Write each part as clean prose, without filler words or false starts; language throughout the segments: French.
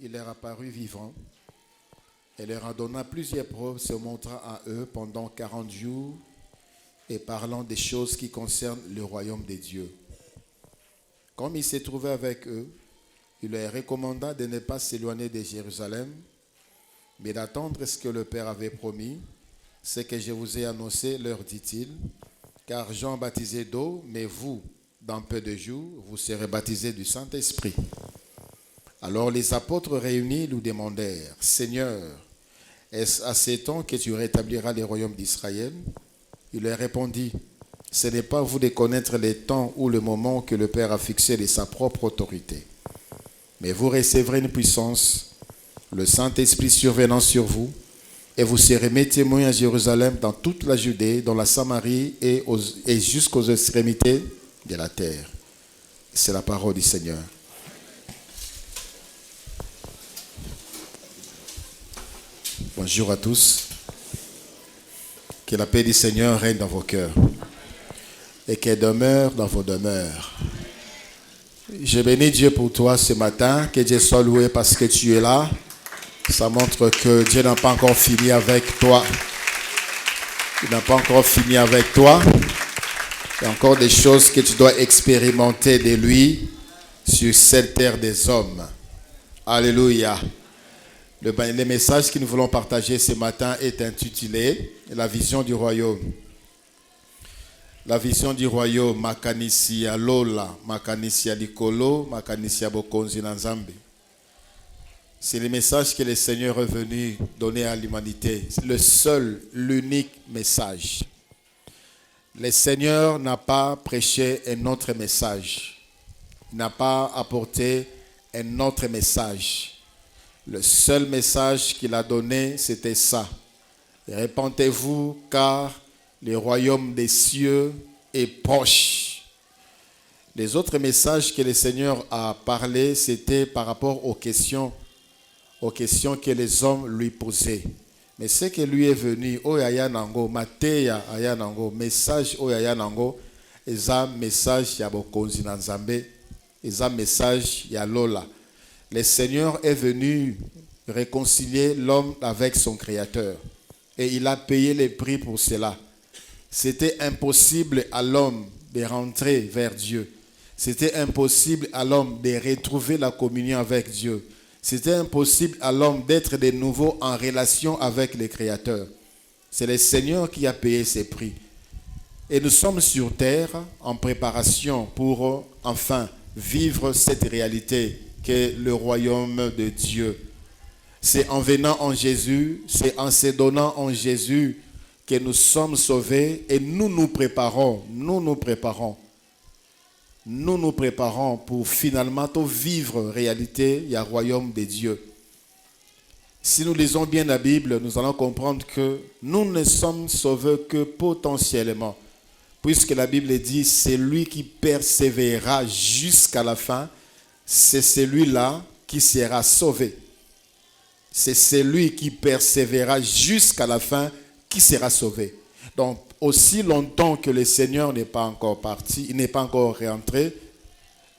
il leur apparut vivant et leur en donna plusieurs preuves, se montrant à eux pendant 40 jours et parlant des choses qui concernent le royaume des dieux. Comme il s'est trouvé avec eux, il leur recommanda de ne pas s'éloigner de Jérusalem, mais d'attendre ce que le Père avait promis, ce que je vous ai annoncé, leur dit-il, car Jean baptisait d'eau, mais vous, dans peu de jours, vous serez baptisés du Saint-Esprit. Alors les apôtres réunis lui demandèrent, « Seigneur, est-ce à ces temps que tu rétabliras le royaume d'Israël ?» Il leur répondit, « Ce n'est pas à vous de connaître les temps ou le moment que le Père a fixé de sa propre autorité. Mais vous recevrez une puissance, le Saint-Esprit survenant sur vous, et vous serez mes témoins à Jérusalem, dans toute la Judée, dans la Samarie et jusqu'aux extrémités de la terre. » C'est la parole du Seigneur. Bonjour à tous. Que la paix du Seigneur règne dans vos cœurs et qu'elle demeure dans vos demeures. Je bénis Dieu pour toi ce matin. Que Dieu soit loué parce que tu es là. Ça montre que Dieu n'a pas encore fini avec toi. Il n'a pas encore fini avec toi. Il y a encore des choses que tu dois expérimenter de lui sur cette terre des hommes. Alléluia. Le message que nous voulons partager ce matin est intitulé « La vision du royaume ». La vision du royaume, makanisi ya lola, makanisi ya likolo, makanisi ya bokonzi na nzambe. C'est le message que le Seigneur est venu donner à l'humanité. C'est le seul, l'unique message. Le Seigneur n'a pas prêché un autre message. Il n'a pas apporté un autre message. Le seul message qu'il a donné, c'était ça. Répentez-vous car le royaume des cieux est proche. Les autres messages que le Seigneur a parlé, c'était par rapport aux questions que les hommes lui posaient. Mais ce que lui est venu, Oyaya Nango, Mateya Aya Nango, message Oyaya Nango, eza message ya bokonzi na nzambe, eza message ya lola. Le Seigneur est venu réconcilier l'homme avec son Créateur. Et il a payé le prix pour cela. C'était impossible à l'homme de rentrer vers Dieu. C'était impossible à l'homme de retrouver la communion avec Dieu. C'était impossible à l'homme d'être de nouveau en relation avec le Créateur. C'est le Seigneur qui a payé ce prix. Et nous sommes sur terre en préparation pour enfin vivre cette réalité qu'est le royaume de Dieu. C'est en venant en Jésus, c'est en se donnant en Jésus que nous sommes sauvés et nous nous préparons pour finalement vivre réalité, il y a le royaume de Dieu. Si nous lisons bien la Bible, nous allons comprendre que nous ne sommes sauvés que potentiellement. Puisque la Bible dit, c'est lui qui persévérera jusqu'à la fin, c'est celui-là qui sera sauvé. C'est celui qui persévérera jusqu'à la fin qui sera sauvé. Donc, aussi longtemps que le Seigneur n'est pas encore parti, il n'est pas encore rentré,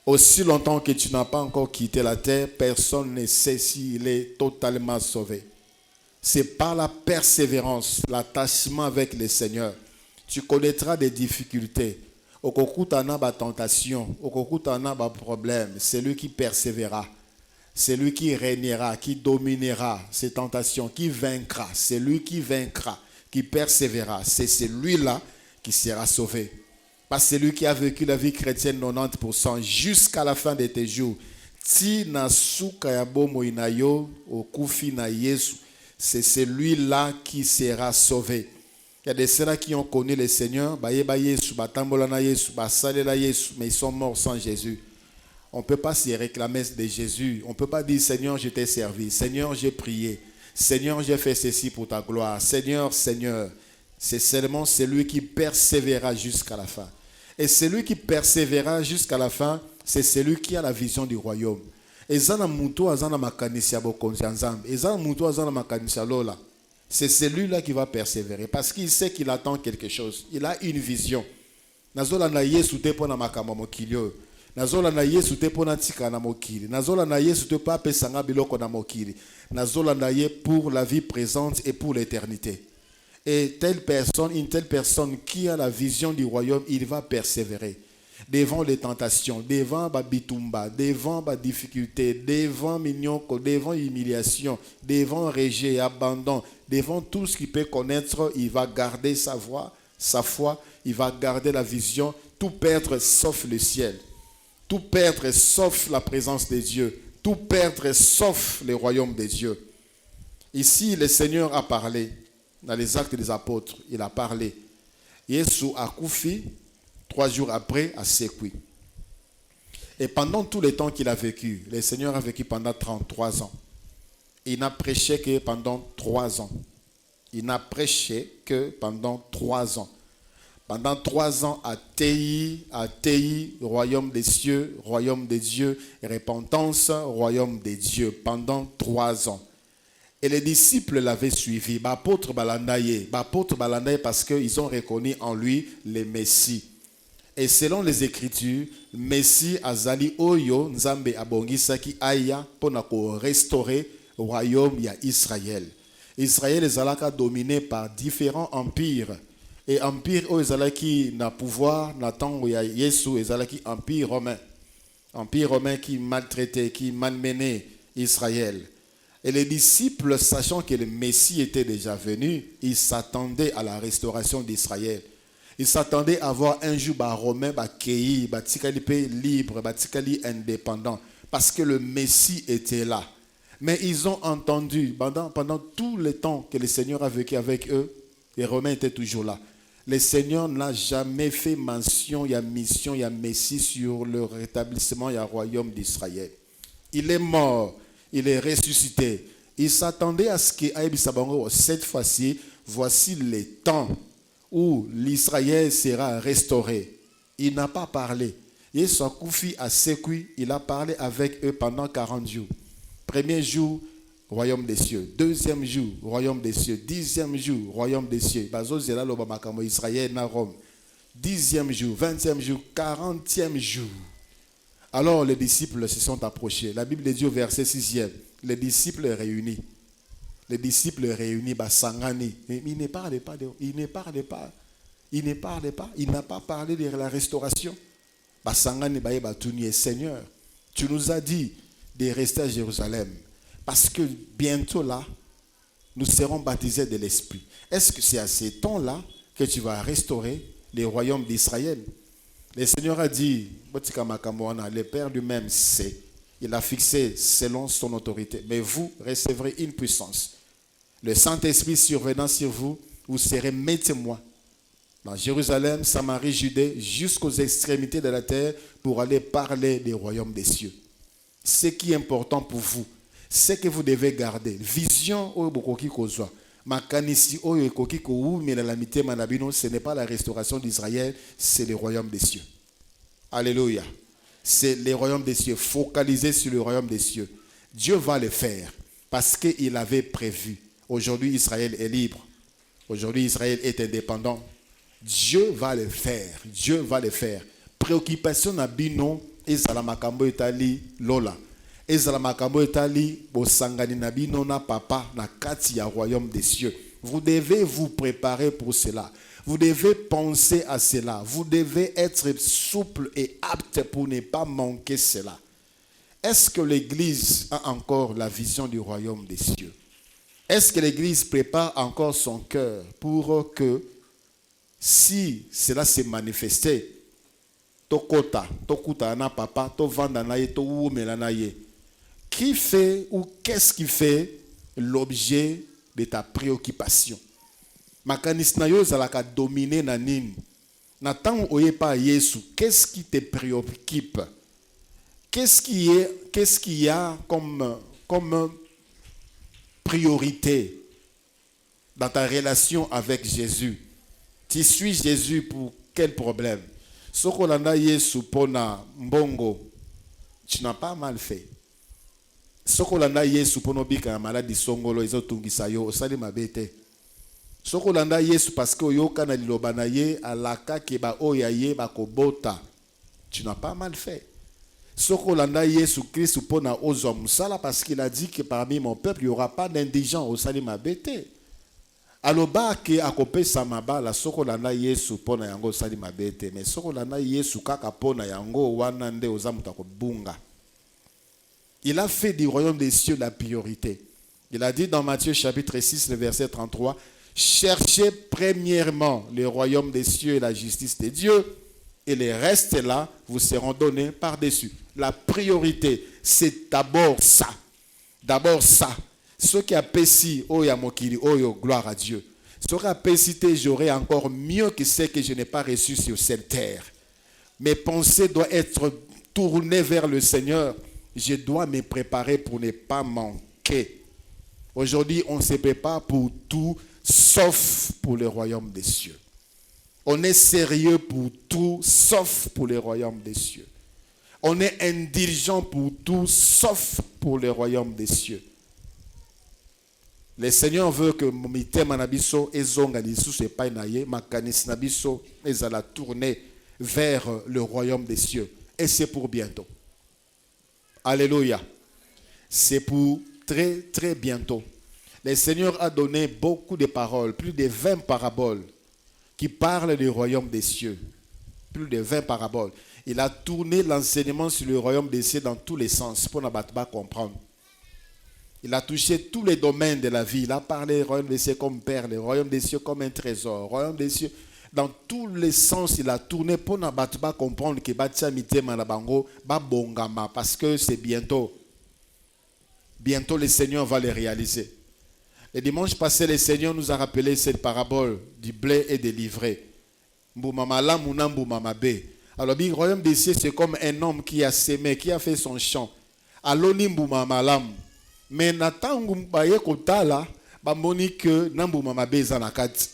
aussi longtemps que tu n'as pas encore quitté la terre, personne ne sait s'il est totalement sauvé. C'est par la persévérance, l'attachement avec le Seigneur. Tu connaîtras des difficultés. Au kokutana ba tentation, au kokutana ba problème, c'est lui qui persévérera. C'est lui qui régnera, qui dominera ces tentations, qui vaincra. C'est lui qui vaincra, qui persévérera. C'est celui-là qui sera sauvé. Parce que c'est lui qui a vécu la vie chrétienne 90% jusqu'à la fin de tes jours. Ti na suka ya bomo inayo, okufi na Yesu. C'est celui-là qui sera sauvé. Il y a des ceux-là qui ont connu le Seigneur, mais ils sont morts sans Jésus. On ne peut pas se réclamer de Jésus. On ne peut pas dire, Seigneur, je t'ai servi. Seigneur, j'ai prié. Seigneur, j'ai fait ceci pour ta gloire. Seigneur, Seigneur. C'est seulement celui qui persévérera jusqu'à la fin. Et celui qui persévérera jusqu'à la fin, c'est celui qui a la vision du royaume. C'est celui-là qui va persévérer. Parce qu'il sait qu'il attend quelque chose. Il a une vision. Nazolanda Yesu te pona tika na mokili. Nazolanda Yesu te pa pesanga biloko na mokili. Nazolanda Ye pour la vie présente et pour l'éternité. Et une telle personne qui a la vision du royaume, il va persévérer devant les tentations, devant la bitumba, devant la difficulté, devant mignonko, devant humiliation, devant rejet et abandon, devant tout ce qu'il peut connaître, il va garder sa foi, il va garder la vision, tout perdre sauf le ciel, tout perdre sauf la présence de Dieu, tout perdre sauf le royaume de Dieu. Ici, le Seigneur a parlé, dans les actes des apôtres, il a parlé. Yesu a koufi, 3 jours après, à Sekui. Et pendant tout le temps qu'il a vécu, le Seigneur a vécu pendant 33 ans. Il n'a prêché que pendant 3 ans. Il n'a prêché que pendant 3 ans. Pendant 3 ans, à TI, royaume des cieux, royaume des dieux, repentance, royaume des dieux, pendant 3 ans. Et les disciples l'avaient suivi. L'apôtre Balandaye parce qu'ils ont reconnu en lui le Messie. Et selon les Écritures, Messie azali oyo nzambe abongisaki aya pour restaurer le royaume ya Israël. Israël est dominé par différents empires. Et empire oyo ezalaki na pouvoir na tango ya Yesu ezalaki empire romain. Empire romain qui maltraitait, qui malmenait Israël. Et les disciples, sachant que le Messie était déjà venu, ils s'attendaient à la restauration d'Israël. Ils s'attendaient à voir un jour Romain libre, indépendant, parce que le Messie était là. Mais ils ont entendu, pendant tout le temps que le Seigneur a vécu avec eux, les Romains étaient toujours là. Le Seigneur n'a jamais fait mention, il y a mission, il y a Messie sur le rétablissement, il y a royaume d'Israël. Il est mort. Il est ressuscité. Il s'attendait à ce que cette fois-ci, voici les temps où l'Israël sera restauré. Il n'a pas parlé. Yesu Koufi à Sekui, il a parlé avec eux pendant 40 jours. Premier jour, royaume des cieux. Deuxième jour, royaume des cieux. 10e jour, royaume des cieux. Israël na Rome. 10e jour, 20e jour, 40e jour. Alors les disciples se sont approchés. La Bible dit au verset 6e, les disciples réunis. Les disciples réunis, Sangani. Mais il ne parlait pas. Il n'a pas parlé de la restauration. Sangani, Seigneur, tu nous as dit de rester à Jérusalem. Parce que bientôt là, nous serons baptisés de l'Esprit. Est-ce que c'est à ce temps-là que tu vas restaurer les royaumes d'Israël? Le Seigneur a dit, le Père lui-même sait, il a fixé selon son autorité, mais vous recevrez une puissance. Le Saint-Esprit survenant sur vous, vous serez mes témoins dans Jérusalem, Samarie, Judée, jusqu'aux extrémités de la terre pour aller parler des royaumes des cieux. Ce qui est important pour vous, c'est que vous devez garder vision au bokoki kozwa. Makanisi oyo ekoki ko mais la mitema na bino, ce n'est pas la restauration d'Israël, c'est le royaume des cieux. Alléluia. C'est le royaume des cieux, focalisé sur le royaume des cieux. Dieu va le faire parce qu'il avait prévu. Aujourd'hui, Israël est libre. Aujourd'hui, Israël est indépendant. Dieu va le faire. Dieu va le faire. Préoccupation na bino ezala makambo etali lola. Ezala makambo etali bosangani na bino na papa na kati ya royaume des cieux. Vous devez vous préparer pour cela. Vous devez penser à cela. Vous devez être souple et apte pour ne pas manquer cela. Est-ce que l'Église a encore la vision du royaume des cieux? Est-ce que l'Église prépare encore son cœur pour que, si cela s'est manifesté, tokota, tokuta na papa, to vanda na ye, to oumela na ye, qui fait ou qu'est-ce qui fait l'objet de ta préoccupation? Makanis na yo zalaka dominer na nini? Na tango oye pa Yesu, qu'est-ce qui te préoccupe? Qu'est-ce qu'il y a comme priorité dans ta relation avec Jésus? Tu suis Jésus pour quel problème? Sokolanda Yesu pona mbongo, tu n'as pas mal fait. Sokolanda Yesu pono bika maladi songolo ezotungisa yo osali mabete. Sokolanda Yesu parce que oyoka na liloba na ye alaka ke ba oya ye ba kobota. Tu n'as pas mal fait. Sokolanda Yesu Christ pona ozom sala parce qu'il a dit que parmi mon peuple il n'y aura pas d'indigents au salima bete. Aloba ke akope samabala sokolanda Yesu pona yango salima bete mais sokolanda Yesu kaka pona yango wana nde ozamuta ko bunga. Il a fait du royaume des cieux la priorité. Il a dit dans Matthieu chapitre 6 le verset 33, cherchez premièrement le royaume des cieux et la justice de Dieu et les restes là vous seront donnés par-dessus. La priorité, c'est d'abord ça. D'abord ça. Ce qui a péci, oh ya mokili, oh yo, gloire à Dieu. Ce qui a pécité, j'aurai encore mieux que ce que je n'ai pas reçu sur cette terre. Mes pensées doivent être tournées vers le Seigneur. Je dois me préparer pour ne pas manquer. Aujourd'hui, on se prépare pour tout, sauf pour le royaume des cieux. On est sérieux pour tout, sauf pour le royaume des cieux. On est indulgent pour tout, sauf pour le royaume des cieux. Le Seigneur veut que mitema na biso ezonga lisusu epai na ye, makanisi na biso ezala tourner vers le royaume des cieux. Et c'est pour bientôt. Alléluia. C'est pour très très bientôt. Le Seigneur a donné beaucoup de paroles, plus de 20 paraboles qui parlent du royaume des cieux. Plus de 20 paraboles. Il a tourné l'enseignement sur le royaume des cieux dans tous les sens pour ne pas comprendre. Il a touché tous les domaines de la vie. Il a parlé du royaume des cieux comme perle, le royaume des cieux comme un trésor, le royaume des cieux. Dans tous les sens, il a tourné pour ne pas comprendre que parce que c'est bientôt. Bientôt, le Seigneur va les réaliser. Le dimanche passé, le Seigneur nous a rappelé cette parabole du blé et des livrées. Alors, le royaume des cieux, c'est comme un homme qui a semé, qui a fait son champ. Mais Nathan Gumbaye Kotala, Bamoni que Nambouma Mabe Zanakati.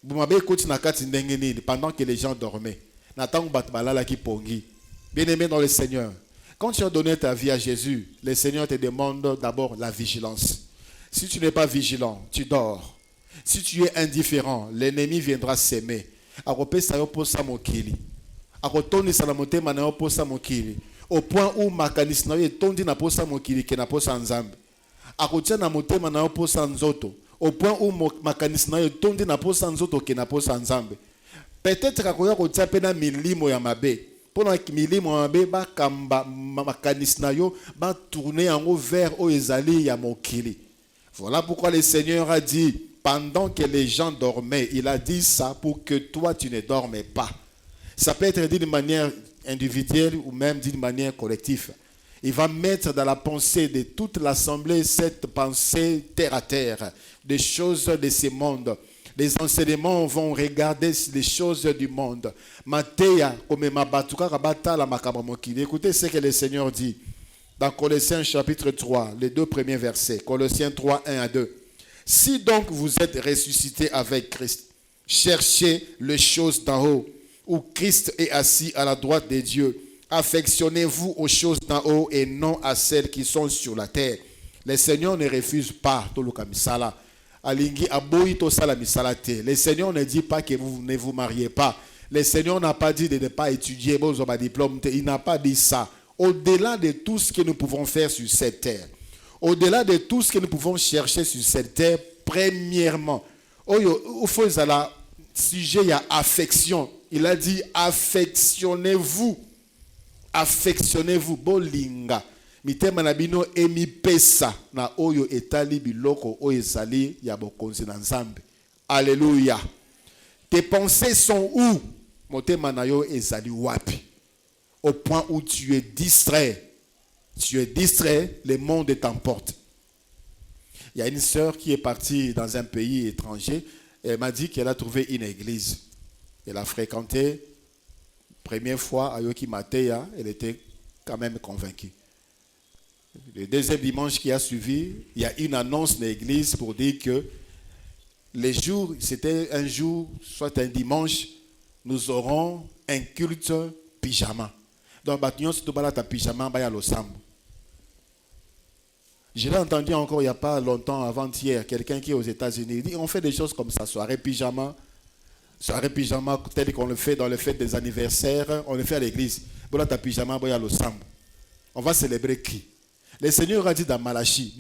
Boumabe Koti Nakati Ndengeni, pendant que les gens dormaient. Nathan Batbalala qui pongi. Bien-aimé dans le Seigneur, quand tu as donné ta vie à Jésus, le Seigneur te demande d'abord la vigilance. Si tu n'es pas vigilant, tu dors. Si tu es indifférent, l'ennemi viendra s'aimer. Akope sayo posa mokili. Akotoni salamote manayo posa mokili. Au point où makanis na yo tondi na posa mokili ke na posa nzambe. Akotia na motema na yo posa nzoto. Au point où makanis na yo tondi na posa nzoto ke na posa nzambe. Peut-être kakoya kotia pena milimo ya mabe. Pona milimo ya mabe ba kamba makanis na yo ba tourner en haut vers o ezali ya mokili. Voilà pourquoi le Seigneur a dit, pendant que les gens dormaient, il a dit ça pour que toi tu ne dormes pas. Ça peut être dit d'une manière individuelle ou même d'une manière collective. Il va mettre dans la pensée de toute l'assemblée cette pensée terre à terre, des choses de ce monde. Les enseignements vont regarder les choses du monde. Écoutez ce que le Seigneur dit dans Colossiens chapitre 3, les 2 premiers versets. Colossiens 3, 1 à 2. Si donc vous êtes ressuscités avec Christ, cherchez les choses d'en haut, où Christ est assis à la droite de Dieu. Affectionnez-vous aux choses d'en haut et non à celles qui sont sur la terre. Le Seigneur ne refuse pas tout le kamisala. Le Seigneur ne dit pas que vous ne vous mariez pas. Le Seigneur n'a pas dit de ne pas étudier vos diplômes. Il n'a pas dit ça. Au-delà de tout ce que nous pouvons faire sur cette terre, au-delà de tout ce que nous pouvons chercher sur cette terre, premièrement, il faut la sujet, il y a affection. Il a dit affectionnez-vous. Affectionnez-vous. Bolinga. Mitema na bino emi pesa na oyo etali biloko oyo ezali ya bokonzi na Nzambe. Alléluia. Tes pensées sont où? Motema na yo ezali wapi? Au point où tu es distrait. Tu es distrait, le monde t'emporte. Il y a une sœur qui est partie dans un pays étranger. Elle m'a dit qu'elle a trouvé une église. Elle a fréquenté. Première fois à Yoki Mateya, elle était quand même convaincue. Le deuxième dimanche qui a suivi, il y a une annonce de l'église pour dire que les jours, c'était un jour, soit un dimanche, nous aurons un culte pyjama. Donc, pyjama, je l'ai entendu encore il n'y a pas longtemps, avant-hier, quelqu'un qui est aux États-Unis dit on fait des choses comme ça, soirée pyjama, tel qu'on le fait dans les fêtes des anniversaires, on le fait à l'église. On va célébrer qui? Le Seigneur a dit dans Malachie,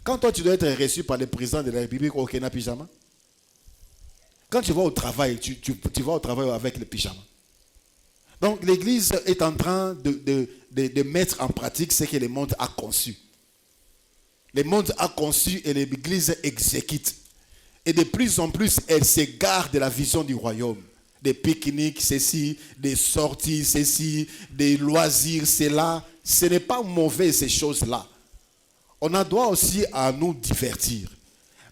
quand toi tu dois être reçu par le président de la République au Kenya pyjama. Quand tu vas au travail, tu vas au travail avec le pyjama. Donc l'Église est en train de mettre en pratique ce que le monde a conçu. Le monde a conçu et l'Église exécute. Et de plus en plus, elle s'égare de la vision du royaume. Des pique-niques, ceci, des sorties, ceci, des loisirs, cela. Ce n'est pas mauvais ces choses-là. On a droit aussi à nous divertir.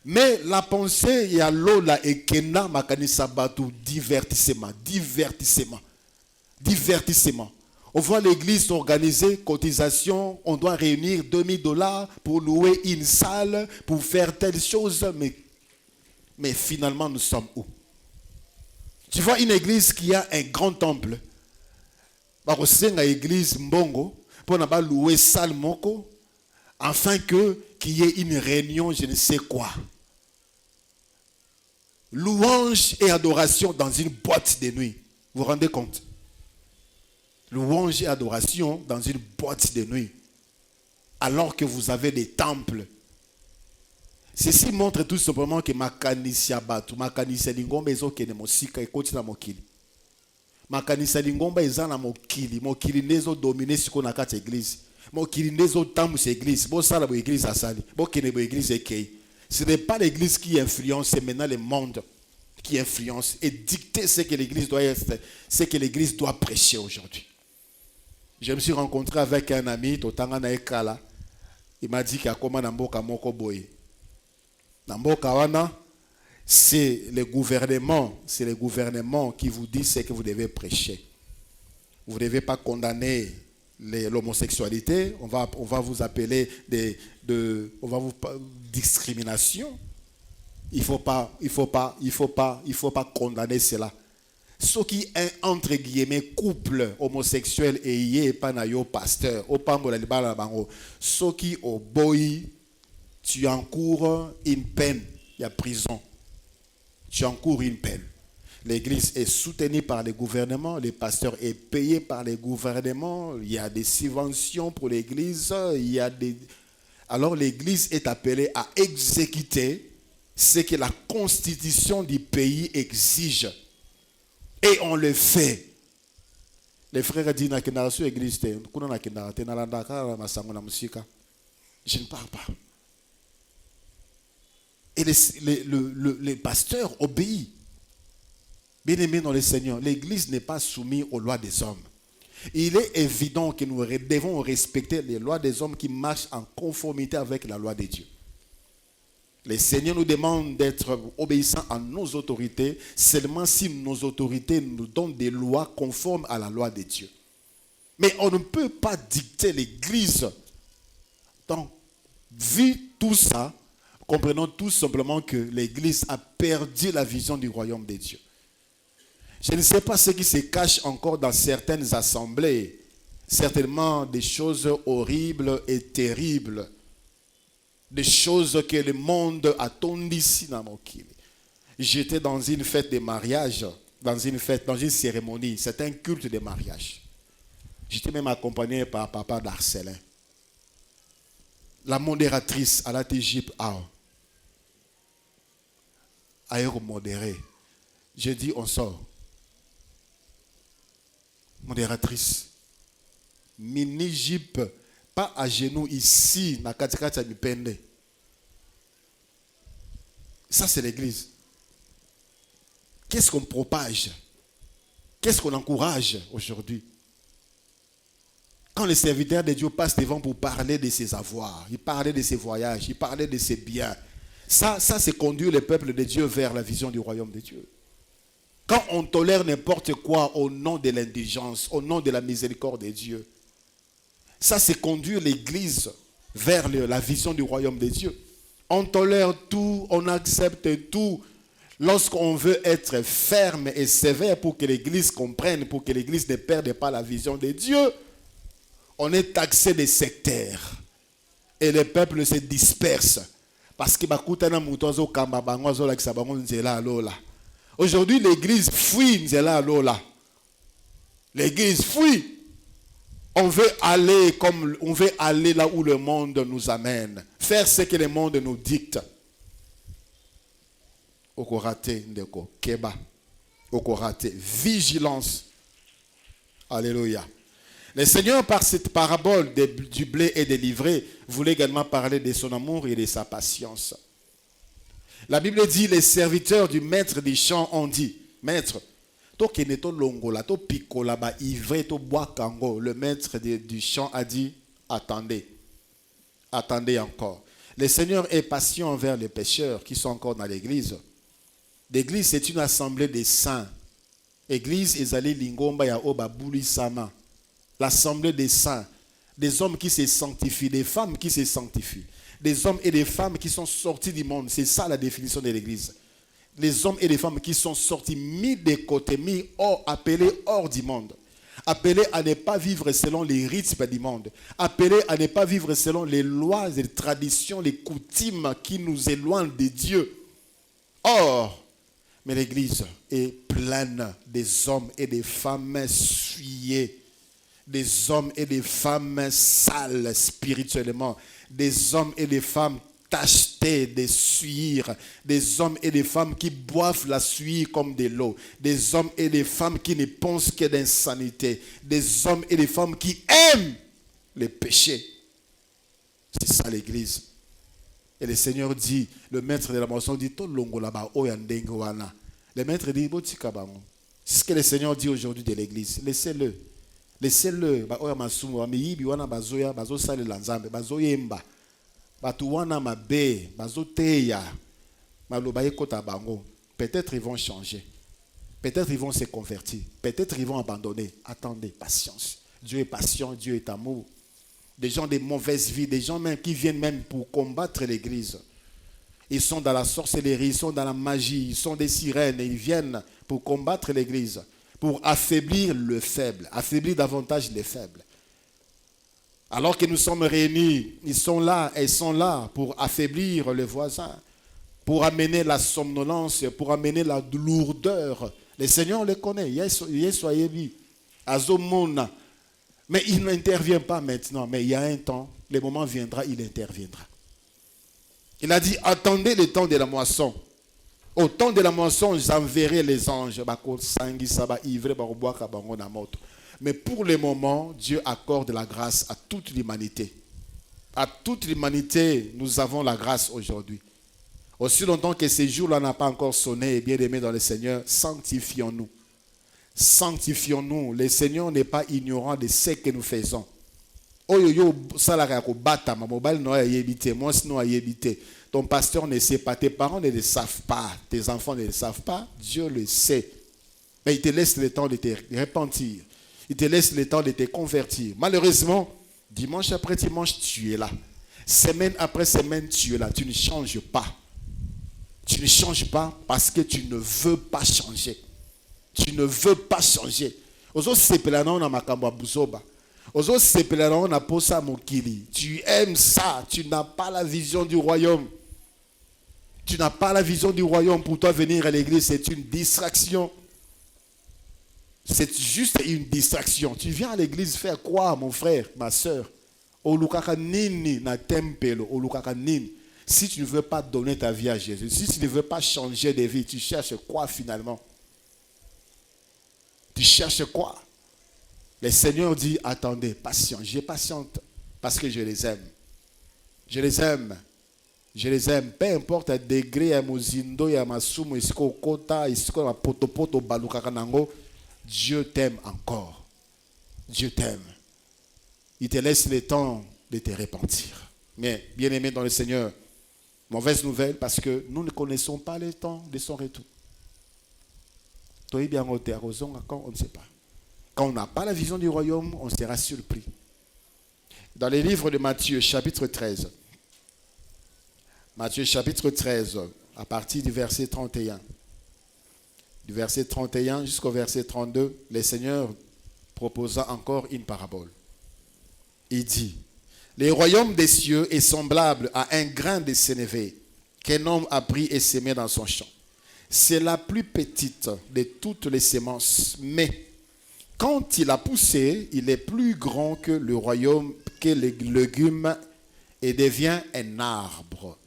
Mais la pensée, il y a l'ola et kena makanisa batu divertissement. On voit l'église organiser cotisation, on doit réunir $2000 pour louer une salle, pour faire telle chose, mais finalement nous sommes où? Tu vois une église qui a un grand temple. Une église mbongo pour louer salle moko afin qu'il y ait une réunion, je ne sais quoi. Louange et adoration dans une boîte de nuit. Vous vous rendez compte? Louange et adoration dans une boîte de nuit. Alors que vous avez des temples. Ceci montre tout simplement que makanisia batu, makanisia lingomba ezokene mosika ekoti na mokili. Makanisia lingomba eza na mokili, mokili nezo dominer siko na kati église. Mokili nezo tambusa église, bo sala bo église asali, bo kene bo église ekei. Ce n'est pas l'église qui influence, c'est maintenant le monde qui influence et dicter ce que l'église doit être, ce que l'église doit prêcher aujourd'hui. Je me suis rencontré avec un ami, Totanga Ekala. Il m'a dit qu'il y a comment Namboka Moko Boye. Namboka Wana, c'est le gouvernement qui vous dit ce que vous devez prêcher. Vous ne devez pas condamner l'homosexualité, on va vous appeler discrimination. Il faut pas condamner cela. Ce qui est entre guillemets couple homosexuel et yé pas na yo pasteur, au pambola libala bango. Ce qui au boy, tu encours une peine, il y a prison. Tu encours une peine. L'église est soutenue par le gouvernement, le pasteur est payé par le gouvernement, il y a des subventions pour l'église, Alors l'église est appelée à exécuter ce que la constitution du pays exige. Et on le fait. Les frères disent que dans l'église, je ne parle pas. Et le pasteur obéit. Bien aimé dans le Seigneur, l'église n'est pas soumise aux lois des hommes. Il est évident que nous devons respecter les lois des hommes qui marchent en conformité avec la loi de Dieu. Le Seigneur nous demande d'être obéissants à nos autorités seulement si nos autorités nous donnent des lois conformes à la loi de Dieu. Mais on ne peut pas dicter l'église. Donc, vu tout ça, comprenons tout simplement que l'église a perdu la vision du royaume de Dieu. Je ne sais pas ce qui se cache encore dans certaines assemblées. Certainement des choses horribles et terribles. Des choses que le monde attend ici dans mon kili. J'étais dans une fête de mariage, dans une cérémonie. C'était un culte de mariage. J'étais même accompagné par papa d'Arcelin. La modératrice à la TGIP a modéré. J'ai dit on sort. Modératrice. Mini-jip, pas à genoux ici, na katikati ya mipende. Ça c'est l'église. Qu'est-ce qu'on propage? Qu'est-ce qu'on encourage aujourd'hui? Quand les serviteurs de Dieu passent devant pour parler de ses avoirs, ils parlaient de ses voyages, ils parlaient de ses biens. Ça c'est conduire le peuple de Dieu vers la vision du royaume de Dieu. Quand on tolère n'importe quoi au nom de l'indigence, au nom de la miséricorde de Dieu, ça c'est conduire l'église vers la vision du royaume de Dieu. On tolère tout, on accepte tout. Lorsqu'on veut être ferme et sévère pour que l'église comprenne, pour que l'église ne perde pas la vision de Dieu, on est taxé de sectaires. Et le peuple se disperse. Parce que Aujourd'hui, l'église fuit Nzela Lola. L'église fuit. On veut aller là où le monde nous amène. Faire ce que le monde nous dicte. Okorate ndeko keba. Okorate vigilance. Alléluia. Le Seigneur, par cette parabole du blé et des livrées, voulait également parler de son amour et de sa patience. La Bible dit, les serviteurs du maître des champs ont dit, maître, le maître du champ a dit, attendez, attendez encore. Le Seigneur est patient envers les pécheurs qui sont encore dans l'église. L'église, c'est une assemblée des saints. L'église, ezali lingomba ya oba buli sama. L'assemblée des saints, des hommes qui se sanctifient, des femmes qui se sanctifient, des hommes et des femmes qui sont sortis du monde. C'est ça la définition de l'église. Les hommes et les femmes qui sont sortis, mis de côté, mis hors, appelés hors du monde. Appelés à ne pas vivre selon les rythmes du monde. Appelés à ne pas vivre selon les lois et les traditions, les coutumes qui nous éloignent de Dieu. Or, mais l'église est pleine des hommes et des femmes souillés. Des hommes et des femmes sales spirituellement. Des hommes et des femmes tachetés de suire. Des hommes et des femmes qui boivent la suie comme de l'eau. Des hommes et des femmes qui ne pensent que d'insanité. Des hommes et des femmes qui aiment les péchés. C'est ça l'église. Et le Seigneur dit, le maître de la moisson dit, le maître dit, c'est ce que le Seigneur dit aujourd'hui de l'église. Laissez-le. Laissez-le. Peut-être ils vont changer. Peut-être ils vont se convertir. Peut-être ils vont abandonner. Attendez, patience. Dieu est patient, Dieu est amour. Des gens de mauvaise vie, des gens même qui viennent même pour combattre l'église. Ils sont dans la sorcellerie, ils sont dans la magie, ils sont des sirènes et ils viennent pour combattre l'église, pour affaiblir le faible, affaiblir davantage les faibles. Alors que nous sommes réunis, ils sont là pour affaiblir les voisins, pour amener la somnolence, pour amener la lourdeur. Le Seigneur le connaît, Azomona. Mais il n'intervient pas maintenant. Mais il y a un temps, le moment viendra, il interviendra. Il a dit, attendez le temps de la moisson. Au temps de la moisson, j'enverrai les anges. Mais pour le moment, Dieu accorde la grâce à toute l'humanité. À toute l'humanité, nous avons la grâce aujourd'hui. Aussi longtemps que ces jours-là n'ont pas encore sonné, et bien aimé dans le Seigneur, sanctifions-nous. Sanctifions-nous. Le Seigneur n'est pas ignorant de ce que nous faisons. Ton pasteur ne sait pas, tes parents ne le savent pas, tes enfants ne le savent pas, Dieu le sait. Mais il te laisse le temps de te repentir. Il te laisse le temps de te convertir. Malheureusement, dimanche après dimanche, tu es là. Semaine après semaine, tu es là. Tu ne changes pas. Tu ne changes pas parce que tu ne veux pas changer. Tu ne veux pas changer. Tu aimes ça. Tu n'as pas la vision du royaume. Tu n'as pas la vision du royaume. Pour toi, venir à l'église, c'est une distraction. C'est juste une distraction. Tu viens à l'église faire quoi, mon frère, ma soeur? Si tu ne veux pas donner ta vie à Jésus, si tu ne veux pas changer de vie, tu cherches quoi finalement? Tu cherches quoi? Le Seigneur dit, attendez, patient. J'ai patiente parce que je les aime. Je les aime. Je les aime. Peu importe le degré, Dieu t'aime encore. Dieu t'aime. Il te laisse le temps de te repentir. Mais, bien aimé dans le Seigneur, mauvaise nouvelle parce que nous ne connaissons pas le temps de son retour. Quand on ne sait pas. Quand on n'a pas la vision du royaume, on sera surpris. Dans les livres de Matthieu, chapitre 13. Matthieu, chapitre 13, à partir du verset 31. Du verset 31 jusqu'au verset 32, le Seigneur proposa encore une parabole. Il dit, le royaume des cieux est semblable à un grain de sénévé qu'un homme a pris et semé dans son champ. c'est la plus petite de toutes les semences, mais quand il a poussé, il est plus grand que le royaume, que les légumes, et devient un arbre,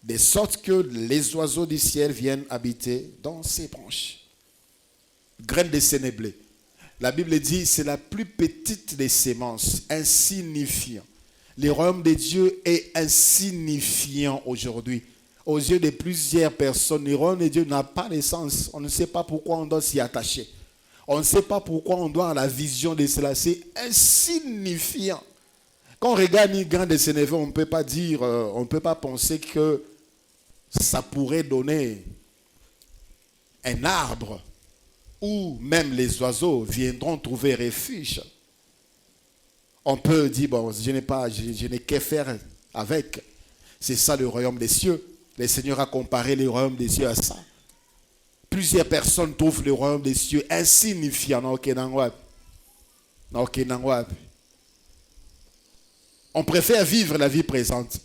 de sorte que les oiseaux du ciel viennent habiter dans ses branches. Graine de sénéblé. La Bible dit c'est la plus petite des semences, insignifiant. Le royaume de Dieu est insignifiant aujourd'hui. Aux yeux de plusieurs personnes, le royaume de Dieu n'a pas de sens. On ne sait pas pourquoi on doit s'y attacher. On ne sait pas pourquoi on doit avoir la vision de cela. C'est insignifiant. Quand on regarde une graine de sénévé, on ne peut pas dire, on ne peut pas penser que ça pourrait donner un arbre où même les oiseaux viendront trouver refuge. On peut dire, bon, je n'ai qu'à faire avec. C'est ça le royaume des cieux. Le Seigneur a comparé le royaume des cieux à ça. Plusieurs personnes trouvent le royaume des cieux insignifiant. On préfère vivre la vie présente.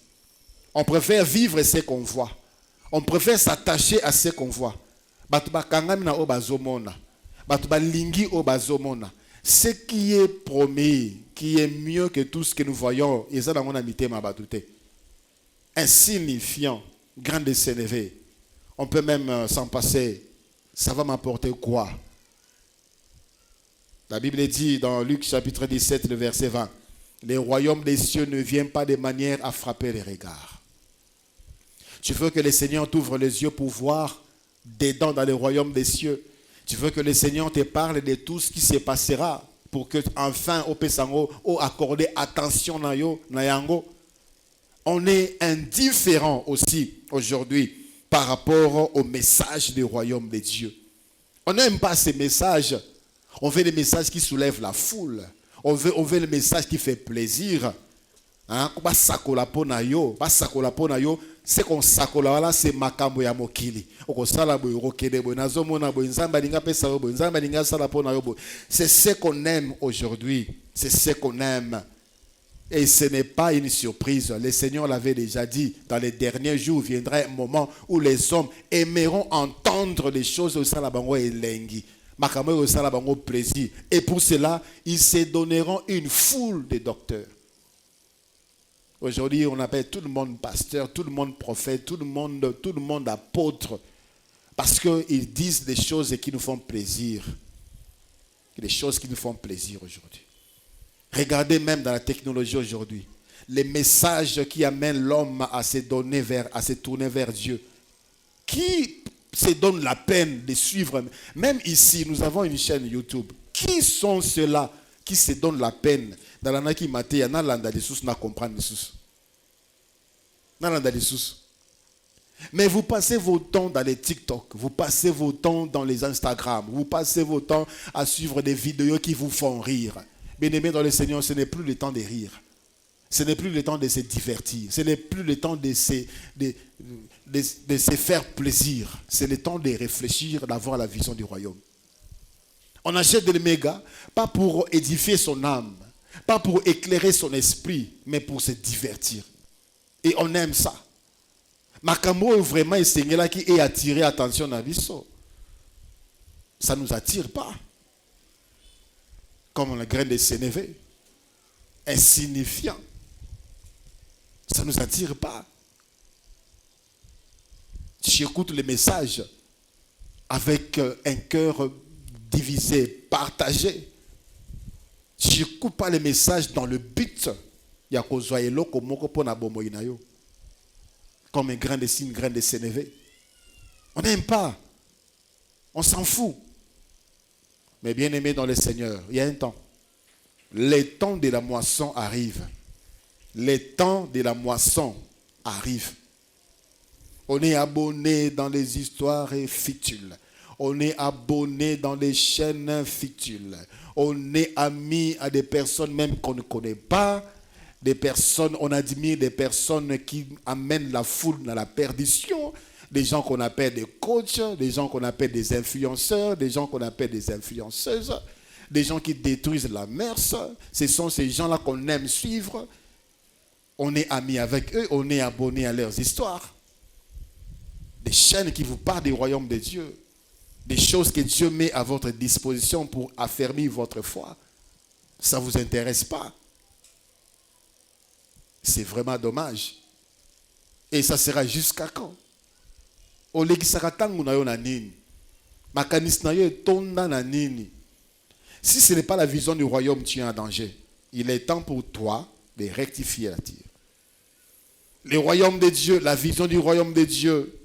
On préfère vivre ce qu'on voit. On préfère s'attacher à ce qu'on voit. Ce qui est promis, qui est mieux que tout ce que nous voyons, insignifiant, grand de s'élever. On peut même s'en passer. Ça va m'apporter quoi? La Bible dit dans Luc chapitre 17, le verset 20, le royaume des cieux ne vient pas de manière à frapper les regards. Tu veux que le Seigneur t'ouvre les yeux pour voir dedans dans le royaume des cieux. Tu veux que le Seigneur te parle de tout ce qui se passera pour que enfin au Pesango, au accorder attention na yango. On est indifférent aussi aujourd'hui par rapport au message du royaume de Dieu. On n'aime pas ces messages. On veut des messages qui soulèvent la foule. On veut le message qui fait plaisir. C'est qu'on sakola là, c'est makambo ya mokili. C'est ce qu'on aime aujourd'hui. C'est ce qu'on aime. Et ce n'est pas une surprise. Le Seigneur l'avait déjà dit. Dans les derniers jours, viendra un moment où les hommes aimeront entendre les choses au salabango et lengi. Makambo au salabango plaisir. Et pour cela, ils se donneront une foule de docteurs. Aujourd'hui, on appelle tout le monde pasteur, tout le monde prophète, tout le monde apôtre. Parce qu'ils disent des choses qui nous font plaisir. Des choses qui nous font plaisir aujourd'hui. Regardez même dans la technologie aujourd'hui. Les messages qui amènent l'homme à se tourner vers Dieu. Qui se donne la peine de suivre? Même ici, nous avons une chaîne YouTube. Qui sont ceux-là qui se donnent la peine? Dans la naki maté, il y a n'alanda des sous, n'a comprendre des sous. N'alanda des sous. Mais vous passez vos temps dans les TikTok, vous passez vos temps dans les Instagram, vous passez vos temps à suivre des vidéos qui vous font rire. Bien-aimés dans le Seigneur, ce n'est plus le temps de rire. Ce n'est plus le temps de se divertir. Ce n'est plus le temps de se faire plaisir. C'est le temps de réfléchir, d'avoir la vision du royaume. On achète des mégas, pas pour édifier son âme, pas pour éclairer son esprit, mais pour se divertir. Et on aime ça. Makambo vraiment est là qui est attiré attention à Bisso. Ça ne nous attire pas. Comme la graine de sénévé. Insignifiant. Ça ne nous attire pas. Tu écoutes les messages avec un cœur divisé, partagé. Tu n'écoutes pas les messages dans le but. Il y a comme un grain de cygne, un grain de sénévé. On n'aime pas. On s'en fout. Mais bien aimé dans le Seigneur, il y a un temps. Les temps de la moisson arrivent. Les temps de la moisson arrivent. On est abonné dans les histoires fitules. On est abonné dans les chaînes fitules. On est ami à des personnes même qu'on ne connaît pas. Des personnes, on admire des personnes qui amènent la foule dans la perdition. Des gens qu'on appelle des coachs, des gens qu'on appelle des influenceurs, des gens qu'on appelle des influenceuses, des gens qui détruisent la mœurs. Ce sont ces gens-là qu'on aime suivre. On est amis avec eux, on est abonné à leurs histoires. Des chaînes qui vous parlent du royaume de Dieu. Des choses que Dieu met à votre disposition pour affermir votre foi. Ça ne vous intéresse pas. C'est vraiment dommage. Et ça sera jusqu'à quand? Si ce n'est pas la vision du royaume, tu es en danger. Il est temps pour toi de rectifier la tire. Le royaume de Dieu, la vision du royaume de Dieu,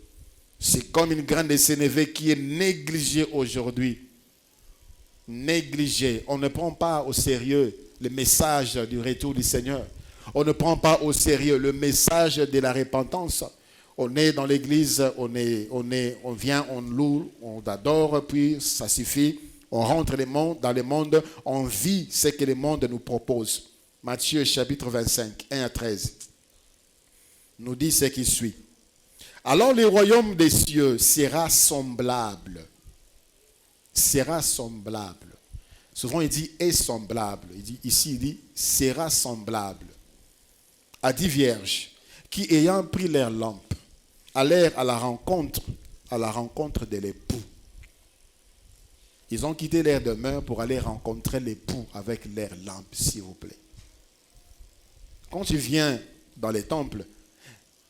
c'est comme une grande SNV qui est négligée aujourd'hui. Négligée. On ne prend pas au sérieux le message du retour du Seigneur. On ne prend pas au sérieux le message de la repentance. On est dans l'église, on vient, on loue, on adore, puis ça suffit. On rentre dans le monde, on vit ce que le monde nous propose. Matthieu chapitre 25, 1 à 13, nous dit ce qui suit. Alors le royaume des cieux sera semblable. Sera semblable. Souvent il dit est semblable. Ici il dit sera semblable à 10 vierges qui ayant pris leur lampe allèrent à la rencontre de l'époux. Ils ont quitté leur demeure pour aller rencontrer l'époux avec leur lampe, s'il vous plaît. Quand tu viens dans les temples,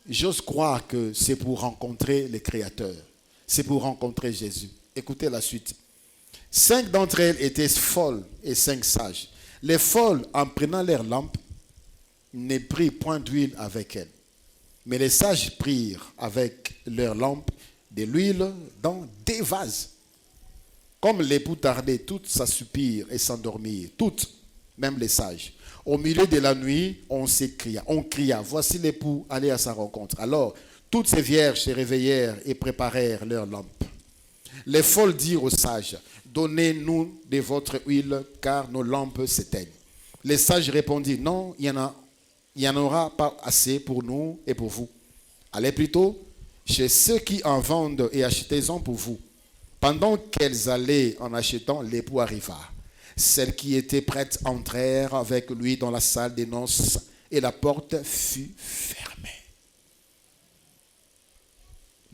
j'ose croire que c'est pour rencontrer le Créateur. C'est pour rencontrer Jésus. Écoutez la suite. 5 d'entre elles étaient folles et 5 sages. Les folles, en prenant leur lampe, ne prirent point d'huile avec elles. Mais les sages prirent avec leur lampe de l'huile dans des vases. Comme l'époux tardait, toutes s'assoupirent et s'endormirent. Toutes, même les sages. Au milieu de la nuit, on cria, voici l'époux, allez à sa rencontre. Alors, toutes ces vierges se réveillèrent et préparèrent leurs lampes. Les folles dirent aux sages, donnez-nous de votre huile, car nos lampes s'éteignent. Les sages répondirent, non, il n'y en aura pas assez pour nous et pour vous. Allez plutôt chez ceux qui en vendent et achetez-en pour vous. Pendant qu'elles allaient en achetant, l'époux arriva. Celles qui étaient prêtes entrèrent avec lui dans la salle des noces et la porte fut fermée.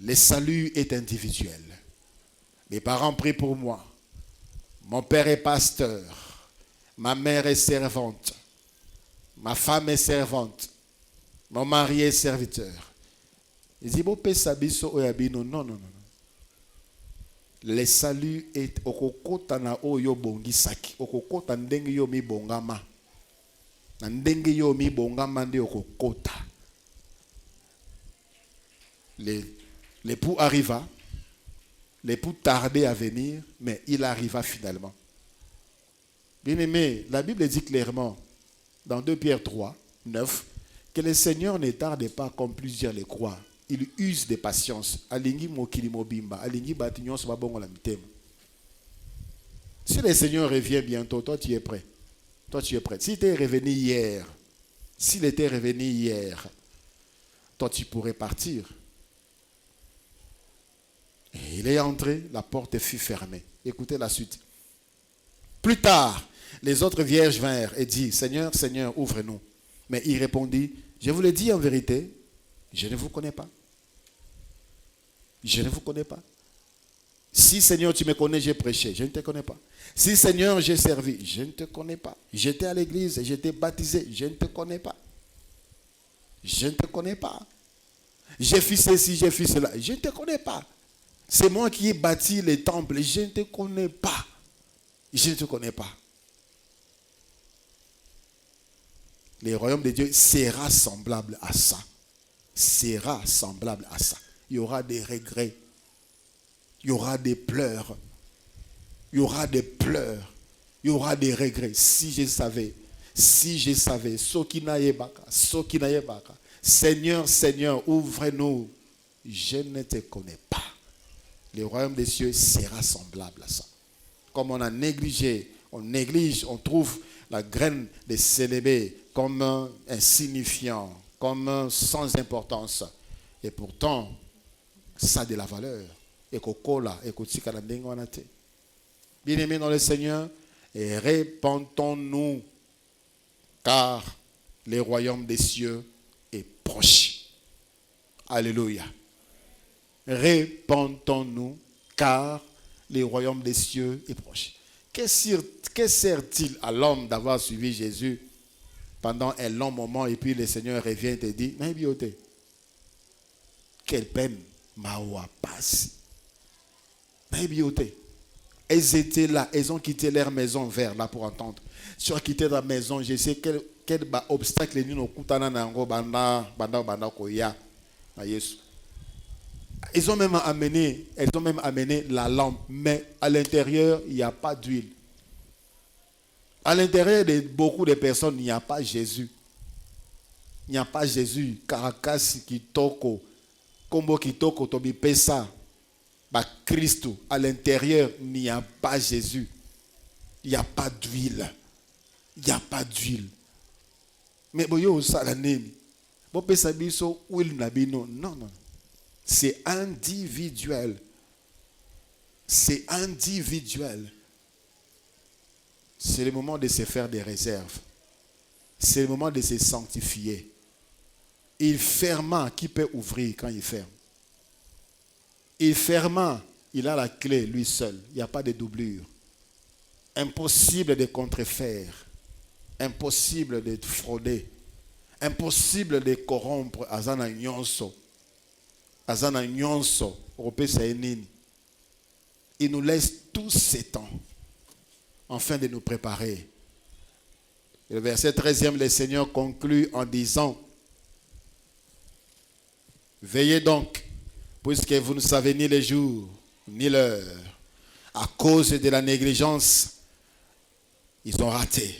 Le salut est individuel. Mes parents prient pour moi. Mon père est pasteur. Ma mère est servante. Ma femme est servante. Mon mari est serviteur. Il dit, non, non, non. Le salut est okokota na oyo bongisaki. Okokota ndenge yo mi bongama. Na ndenge yo mi bongama nde okokota. L'époux arriva. L'époux tardait à venir, mais il arriva finalement. Bien aimé, la Bible dit clairement, dans 2 Pierre 3, 9, que le Seigneur ne tarde pas comme plusieurs le croient. Il use de patience. Alingi mokili mobimba, alingi batignon sa babongo la mitema. Si le Seigneur revient bientôt, toi tu es prêt. Toi tu es prêt. S'il était revenu hier, toi tu pourrais partir. Et il est entré, la porte fut fermée. Écoutez la suite. Plus tard, les autres vierges vinrent et dirent, Seigneur, Seigneur, ouvre-nous. Mais il répondit, je vous le dis en vérité, je ne vous connais pas. Je ne vous connais pas. Si Seigneur, tu me connais, j'ai prêché, je ne te connais pas. Si Seigneur, j'ai servi, je ne te connais pas. J'étais à l'église, j'étais baptisé, je ne te connais pas. Je ne te connais pas. J'ai fait ceci, j'ai fait cela, je ne te connais pas. C'est moi qui ai bâti les temples, je ne te connais pas. Je ne te connais pas. Le royaume de Dieu sera semblable à ça. Sera semblable à ça. Il y aura des regrets. Il y aura des pleurs. Il y aura des pleurs. Il y aura des regrets. Si je savais. Seigneur, Seigneur, ouvre-nous. Je ne te connais pas. Le royaume des cieux sera semblable à ça. Comme on a négligé, on néglige, on trouve la graine de célébrer comme insignifiant, comme sans importance. Et pourtant, ça a de la valeur. Et kokola, et kotika la dengonate. Bien-aimés dans le Seigneur, et répandons-nous, car le royaume des cieux est proche. Alléluia. répentons-nous, car le royaume des cieux est proche. Que sert-il à l'homme d'avoir suivi Jésus pendant un long moment et puis le Seigneur revient et te dit, Naibiote, quelle peine Mawa passe. Naibiote. Elles étaient là, elles ont quitté leur maison vers là pour entendre. Si tu as quitté ta maison, je sais quel obstacle nous avons banda koya. Ils ont même amené la lampe, mais à l'intérieur, il n'y a pas d'huile. À l'intérieur de beaucoup de personnes, il n'y a pas Jésus. Il n'y a pas Jésus. Caracas kitoko, kombo kitoko tobi pesa, ba Christo. À l'intérieur, il n'y a pas Jésus. Il n'y a pas d'huile. Il n'y a pas d'huile. Mais boyo salanemi, bo pesa biso huile nabino. Non. C'est individuel. C'est individuel. C'est le moment de se faire des réserves. C'est le moment de se sanctifier. Il ferma, qui peut ouvrir quand il ferme? Il ferma, il a la clé lui seul. Il n'y a pas de doublure. Impossible de contrefaire. Impossible de frauder. Impossible de corrompre Azana Nyonso. Azana Nyonso. Il nous laisse tous ces temps afin de nous préparer. Le verset 13e, le Seigneur conclut en disant, veillez donc, puisque vous ne savez ni le jour, ni l'heure. À cause de la négligence, ils ont raté.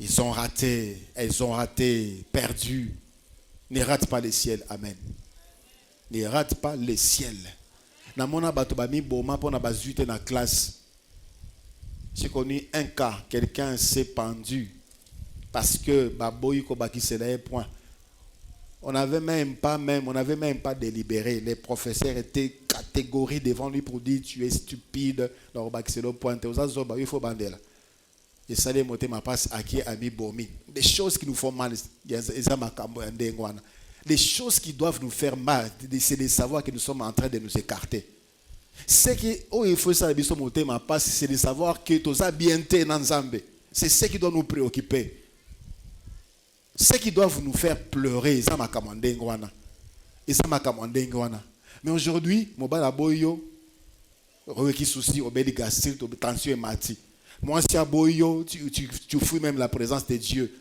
Elles ont raté, perdu. Ne rate pas le ciel. Amen. Ne rate pas le ciel. Namona batobami boma pona bazuite na classe. J'ai connu un cas, quelqu'un s'est pendu parce que baboyi ko bakisela point. On n'avait même pas délibéré. Les professeurs étaient catégoriques devant lui pour dire tu es stupide. Donc bakisela point. Il faut bander là. Et ça les moté ma passe à qui ami bomi. Des choses qui nous font mal. Les choses qui doivent nous faire mal, c'est de savoir que nous sommes en train de nous écarter. Ce qui il faut ça ma passe, c'est de savoir que tous bien dans Zambé. C'est ce qui doit nous préoccuper. Ce qui doit nous faire pleurer, mais aujourd'hui, mobile aboyo, qui souci, obédi gastrite, tension et mati. Moi, si aboyo, tu fouilles même la présence de Dieu.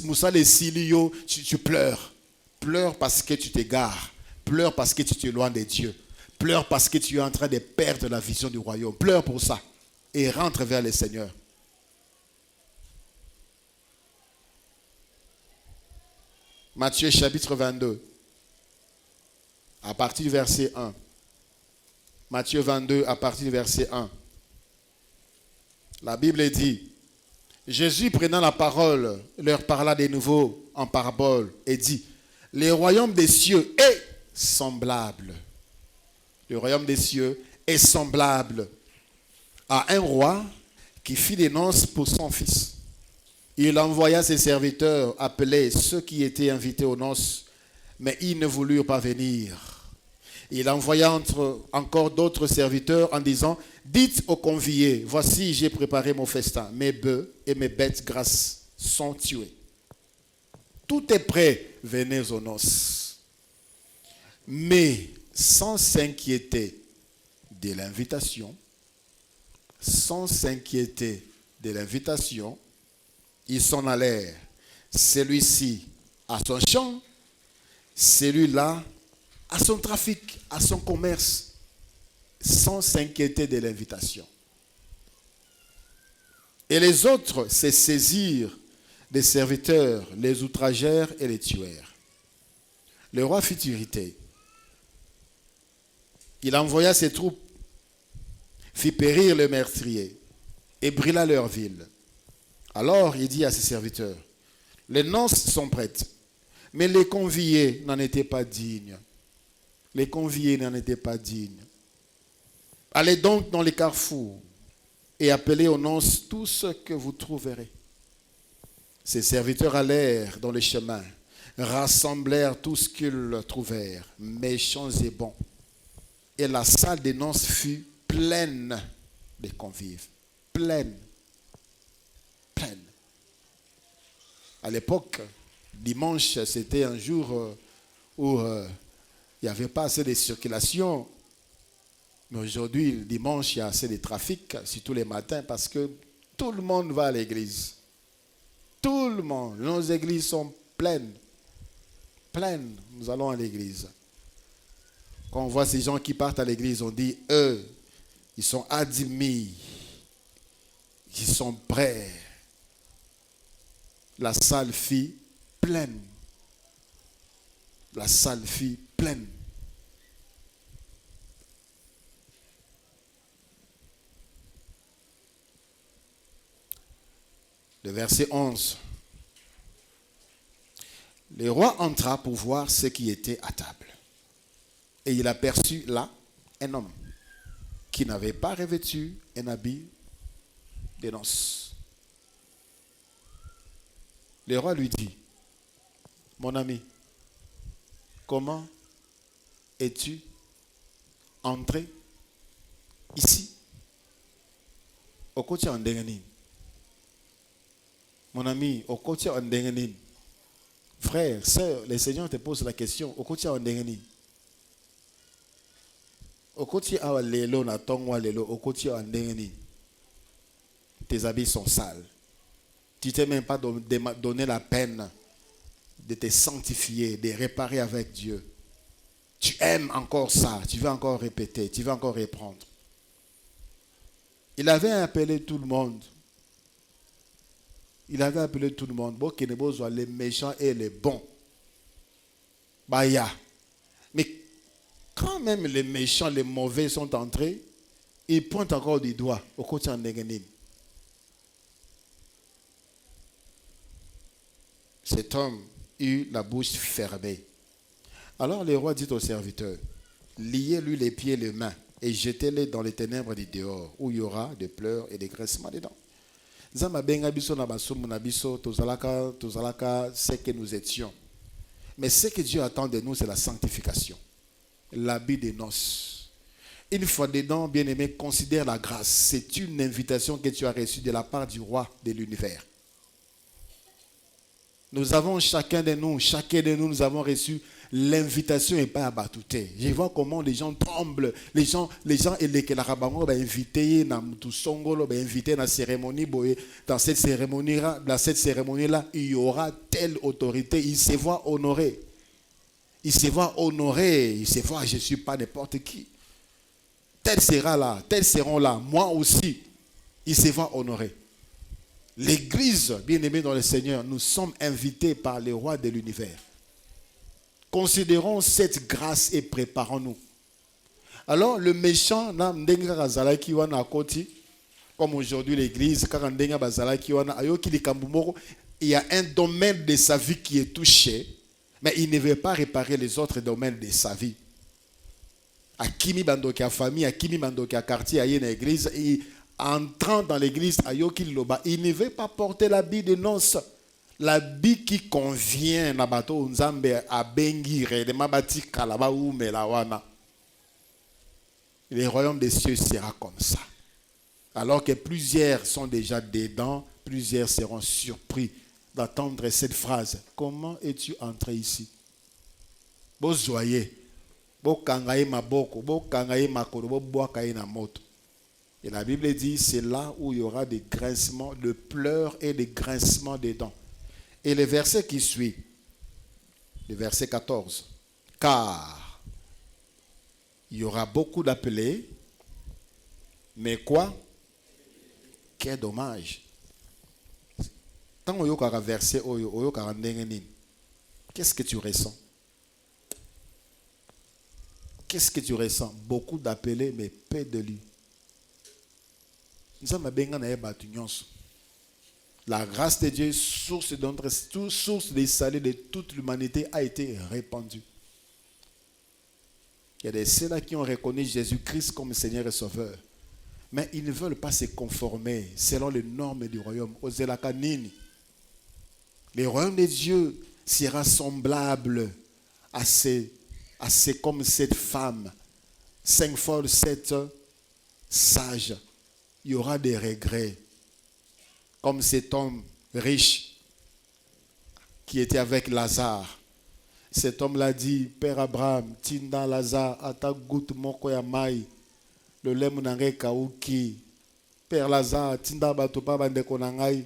Moussa les silio, tu pleures. Pleure parce que tu t'égares. Pleure parce que tu t'éloignes de Dieu. Pleure parce que tu es en train de perdre la vision du royaume. Pleure pour ça. Et rentre vers le Seigneur. Matthieu chapitre 22. À partir du verset 1. Matthieu 22 à partir du verset 1. La Bible dit, Jésus prenant la parole, leur parla de nouveau en parabole et dit, le royaume des cieux est semblable. Le royaume des cieux est semblable à un roi qui fit des noces pour son fils. Il envoya ses serviteurs appeler ceux qui étaient invités aux noces, mais ils ne voulurent pas venir. Il envoya encore d'autres serviteurs en disant, dites aux conviés, voici j'ai préparé mon festin, mes bœufs et mes bêtes grasses sont tués. Tout est prêt, venez aux noces. Mais sans s'inquiéter de l'invitation, ils s'en allèrent. Celui-ci à son champ, celui-là à son trafic, à son commerce, sans s'inquiéter de l'invitation. Et les autres se saisirent des serviteurs, les outragèrent et les tuèrent. Le roi fut irrité. Il envoya ses troupes, fit périr les meurtriers et brûla leur ville. Alors il dit à ses serviteurs, les noces sont prêtes, mais les conviés n'en étaient pas dignes. Les conviés n'en étaient pas dignes. Allez donc dans les carrefours et appelez aux noces tout ce que vous trouverez. Ses serviteurs allèrent dans les chemins, rassemblèrent tout ce qu'ils trouvèrent, méchants et bons. Et la salle des noces fut pleine de convives. Pleine. Pleine. À l'époque, dimanche, c'était un jour où il n'y avait pas assez de circulation. Mais aujourd'hui, le dimanche, il y a assez de trafic, surtout les matins, parce que tout le monde va à l'église. Tout le monde. Nos églises sont pleines. Pleines. Nous allons à l'église. Quand on voit ces gens qui partent à l'église, on dit, eux, ils sont admis. Ils sont prêts. La salle fut pleine. La salle fut pleine. Le verset 11. Le roi entra pour voir ce qui était à table. Et il aperçut là un homme qui n'avait pas revêtu un habit de noces. Le roi lui dit, mon ami, comment es-tu entré ici? Au côté en Dengani. Mon ami, au côté en Dengani. Frère, sœur, le Seigneur te pose la question. Au côté en Dengani. Au côté en Lelo, na tongwa lelo, au côté en Dengani. Tes habits sont sales. Tu ne t'es même pas donné la peine de te sanctifier, de réparer avec Dieu. Tu aimes encore ça, tu veux encore répéter, tu veux encore reprendre. Il avait appelé tout le monde. Il avait appelé tout le monde. Bon, les méchants et les bons. Baya. Mais quand même les méchants, les mauvais sont entrés, ils pointent encore du doigt au côté en Néganin. Cet homme eut la bouche fermée. Alors le roi dit au serviteur, liez-lui les pieds et les mains et jetez-les dans les ténèbres du dehors, où il y aura des pleurs et des graissements dedans. C'est que nous étions. Mais ce que Dieu attend de nous, c'est la sanctification. L'habit des noces. Une fois dedans, bien-aimé, considère la grâce. C'est une invitation que tu as reçue de la part du roi de l'univers. Nous avons chacun de nous, nous avons reçu l'invitation et pas abattuté. Je vois comment les gens tremblent. Les gens et les Kelarabango invités dans tout songolo, invités dans cérémonie, dans cette cérémonie-là, il y aura telle autorité. Ils se voient honorés. Ils se voient honorés. Ils se voient, je ne suis pas n'importe qui. Tel sera là, tels seront là. Moi aussi. Ils se voient honorés. L'église, bien-aimée dans le Seigneur, nous sommes invités par le roi de l'univers. Considérons cette grâce et préparons-nous. Alors, le méchant, comme aujourd'hui l'église, il y a un domaine de sa vie qui est touché, mais il ne veut pas réparer les autres domaines de sa vie. Akimi Bandokia famille, Akimi Bandokia quartier, à une église, entrant dans l'église, il ne veut pas porter l'habit de noces. L'habit qui convient à bateau Nzambe à Bengire, de Mabati Kalaba ou Melawana. Le royaume des cieux sera comme ça. Alors que plusieurs sont déjà dedans, plusieurs seront surpris d'entendre cette phrase. Comment es-tu entré ici? Bo joyeux, bo kangaye maboko, bo kangaye makoro, bo boakaye na moto. Et la Bible dit, c'est là où il y aura des grincements, de pleurs et des grincements des dents. Et le verset qui suit, le verset 14. Car il y aura beaucoup d'appelés, mais quoi? Quel dommage. Quand on y a verset, qu'est-ce que tu ressens? Qu'est-ce que tu ressens? Beaucoup d'appelés, mais peu de lui. La grâce de Dieu, source des saluts de toute l'humanité, a été répandue. Il y a des ceux-là qui ont reconnu Jésus-Christ comme Seigneur et Sauveur. Mais ils ne veulent pas se conformer selon les normes du royaume. Le royaume de Dieu, sera semblable à comme cette femme, 5 fois 7 sage. Il y aura des regrets. Comme cet homme riche qui était avec Lazare. Cet homme l'a dit, Père Abraham, Tinda Lazare, ata goutte moko ya mai, le lait munange kauki. Père Lazare, Tinda batopa bandeko nangai,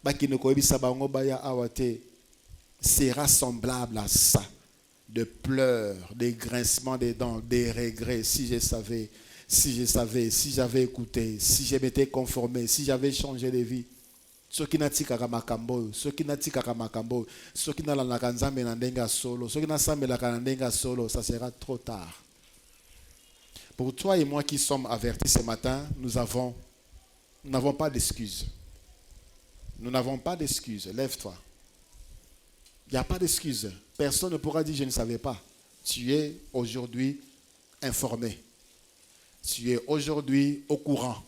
baki ne koyebisa bango baya awate. Sera semblable à ça. De pleurs, des grincements des dents, des regrets. Si je savais, si j'avais écouté, si je m'étais conformé, si j'avais changé de vie. Ceux qui n'ont pas makambo, ceux qui n'ont pas makambo, ceux qui n'ont pas ndenga solo, ceux qui n'ont pas ndenga solo, ça sera trop tard. Pour toi et moi qui sommes avertis ce matin, nous n'avons pas d'excuses. Nous n'avons pas d'excuses. Lève-toi. Il n'y a pas d'excuses. Personne ne pourra dire je ne savais pas. Tu es aujourd'hui informé. Tu es aujourd'hui au courant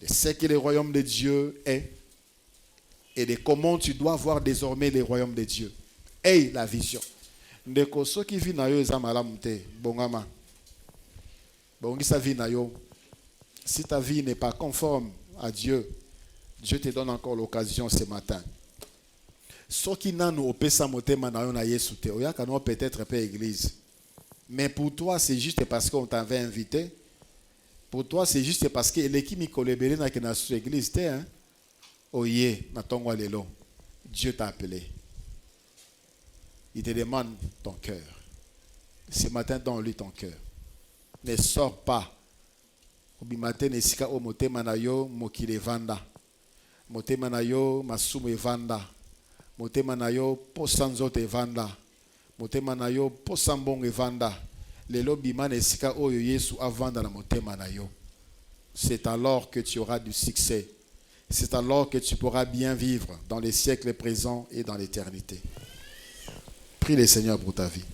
de ce que le royaume de Dieu est et de comment tu dois voir désormais le royaume de Dieu. Et la vision. Ndeko ceux qui vivent na yo eza malamu te bongama. Bongisa vie na yo. Si ta vie n'est pas conforme à Dieu, Dieu te donne encore l'occasion ce matin. Ceux qui n'ont opesa motema na yo na Yesu te, oyaka no peut-être pas église. Mais pour toi, c'est juste parce qu'on t'avait invité. Pour toi, c'est juste parce que l'équipe Mikolebele n'a qu'une église. Oye, Natongo Lelo. Dieu t'a appelé. Il te demande ton cœur. Ce matin, donne-lui ton cœur. Ne sors pas. Obimate nesika o motema na yo mokile vanda. Motema na yo masumu evanda. Motema na yo posanzote evanda. Motema na yo posambong evanda. Lelo bimane esika oyo Yesu avanda na motema na yo. C'est alors que tu auras du succès. C'est alors que tu pourras bien vivre dans les siècles présents et dans l'éternité. Prie le Seigneur pour ta vie.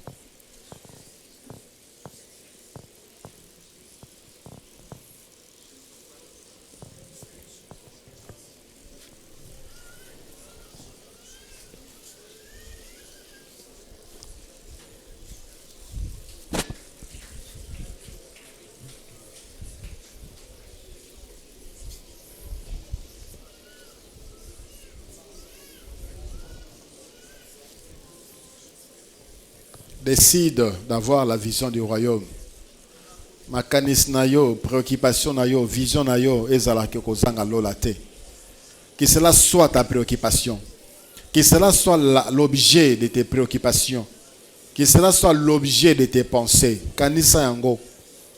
Décide d'avoir la vision du royaume. Makanis na yo, préoccupation na yo, vision na yo, ezala ke kozanga lola te. Que cela soit ta préoccupation. Que cela soit l'objet de tes préoccupations. Que cela soit l'objet de tes pensées. Kanisa yango.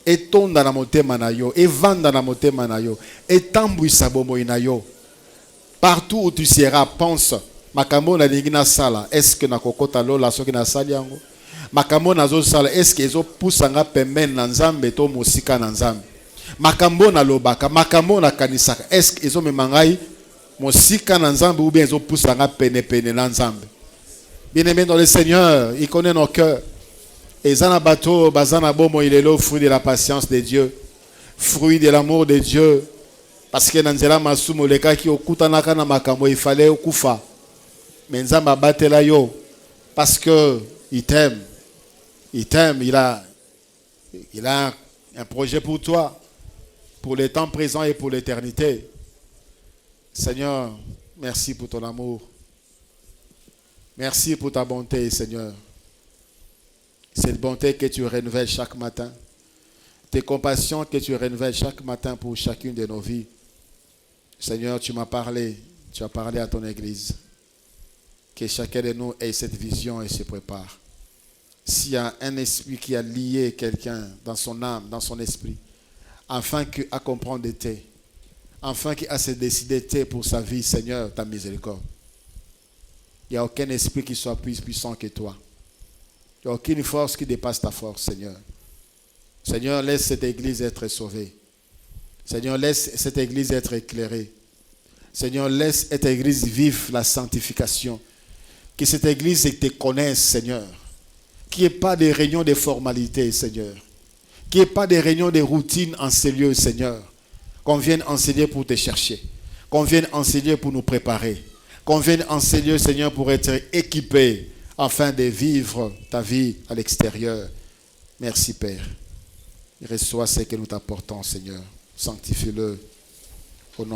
Etonda na motema na yo, evanda na motema na yo, etambwisa bomoi na yo. Partout où tu seras, pense. Makambo na lingi na sala, est-ce que na kokota lola soki na sali yango? Makambo nazo sala est-ce que ezo pusanga pembeni na nzambe to mosika na nzambe? Makambo na lobaka, makambo na kanisaka est-ce que ezo memangai mosika na nzambe ou bien ezo pusanga pene pene na nzambe? Bien-aimé dans le Seigneur, il connaît nos cœurs. Ezana bato bazana bomo ilelo, fruit de la patience de Dieu, fruit de l'amour de Dieu, parce que na nzela masumo leka ki okutanaka na makambo il fallait okufa. Mais nzamba batela yo parce que il t'aime. Il t'aime, il a un projet pour toi, pour le temps présent et pour l'éternité. Seigneur, merci pour ton amour. Merci pour ta bonté, Seigneur. Cette bonté que tu renouvelles chaque matin. Tes compassions que tu renouvelles chaque matin pour chacune de nos vies. Seigneur, tu m'as parlé. Tu as parlé à ton Église. Que chacun de nous ait cette vision et se prépare. S'il y a un esprit qui a lié quelqu'un dans son âme, dans son esprit, afin qu'il a comprendre de tes, afin qu'il a se décider pour sa vie, Seigneur, ta miséricorde. Il n'y a aucun esprit qui soit plus puissant que toi. Il n'y a aucune force qui dépasse ta force, Seigneur. Seigneur, laisse cette église être sauvée. Seigneur, laisse cette église être éclairée. Seigneur, laisse cette église vivre la sanctification. Que cette église te connaisse, Seigneur. Qu'il n'y ait pas de réunions de formalités, Seigneur. Qu'il n'y ait pas de réunions de routine en ces lieux, Seigneur. Qu'on vienne enseigner pour te chercher. Qu'on vienne enseigner pour nous préparer. qu'on vienne en ces lieux, Seigneur, pour être équipés afin de vivre ta vie à l'extérieur. Merci, Père. Reçois ce que nous t'apportons, Seigneur. Sanctifie-le